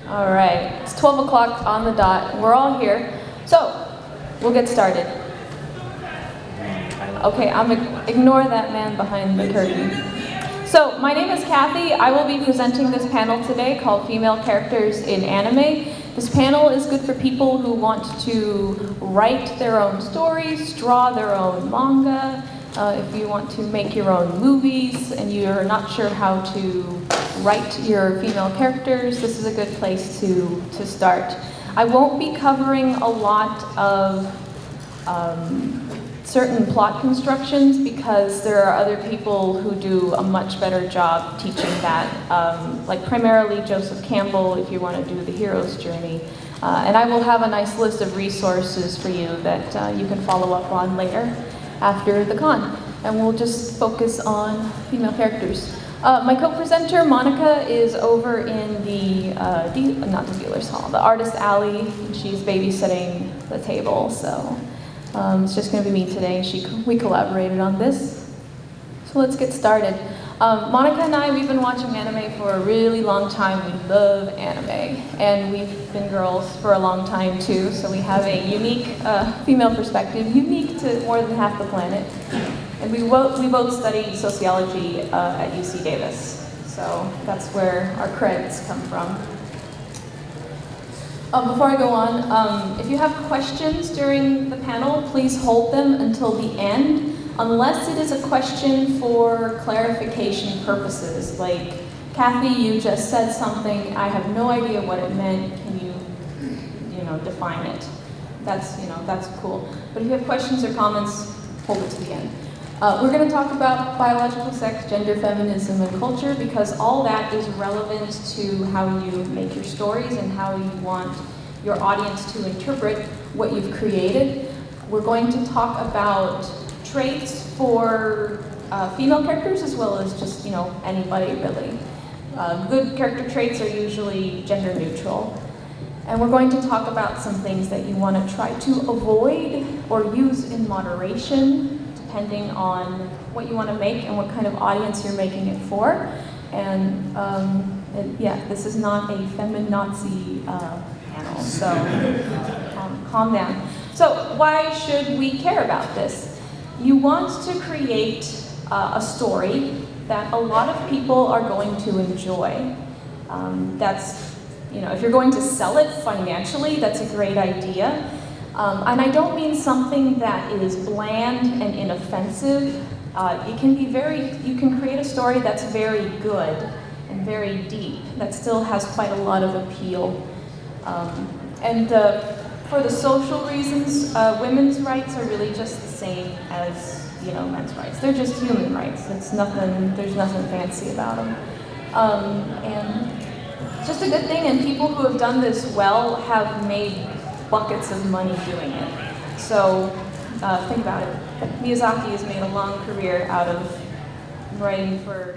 All right, it's 12 o'clock on the dot. We're all here. So, we'll get started. Okay, ignore that man behind the curtain. So, my name is Kathy. I will be presenting this panel today called Female Characters in Anime. This panel is good for people who want to write their own stories, draw their own manga, if you want to make your own movies and you're not sure how to write your female characters, this is a good place to start. I won't be covering a lot of certain plot constructions because there are other people who do a much better job teaching that, like primarily Joseph Campbell if you want to do the hero's journey. And I will have a nice list of resources for you that you can follow up on later after the con. And we'll just focus on female characters. My co-presenter, Monica, is over in the artist alley. She's babysitting the table, so it's just going to be me today. We collaborated on this. So let's get started. Monica and I, we've been watching anime for a really long time. We love anime, and we've been girls for a long time too, so we have a unique female perspective, unique to more than half the planet. And we both studied sociology at UC Davis, so that's where our credits come from. Before I go on, if you have questions during the panel, please hold them until the end. Unless it is a question for clarification purposes, like, Kathy, you just said something, I have no idea what it meant, can you define it? That's cool. But if you have questions or comments, hold it to the end. We're going to talk about biological sex, gender, feminism, and culture, because all that is relevant to how you make your stories and how you want your audience to interpret what you've created. We're going to talk about traits for female characters as well as just, anybody really. Good character traits are usually gender neutral. And we're going to talk about some things that you want to try to avoid or use in moderation, depending on what you want to make and what kind of audience you're making it for. And this is not a feminazi panel, so calm down. So why should we care about this? You want to create a story that a lot of people are going to enjoy. If you're going to sell it financially, that's a great idea. And I don't mean something that is bland and inoffensive. You can create a story that's very good and very deep, that still has quite a lot of appeal. For the social reasons, women's rights are really just the same as men's rights. They're just human rights. There's nothing fancy about them. And it's just a good thing, and people who have done this well have made buckets of money doing it. So think about it. Miyazaki has made a long career out of writing for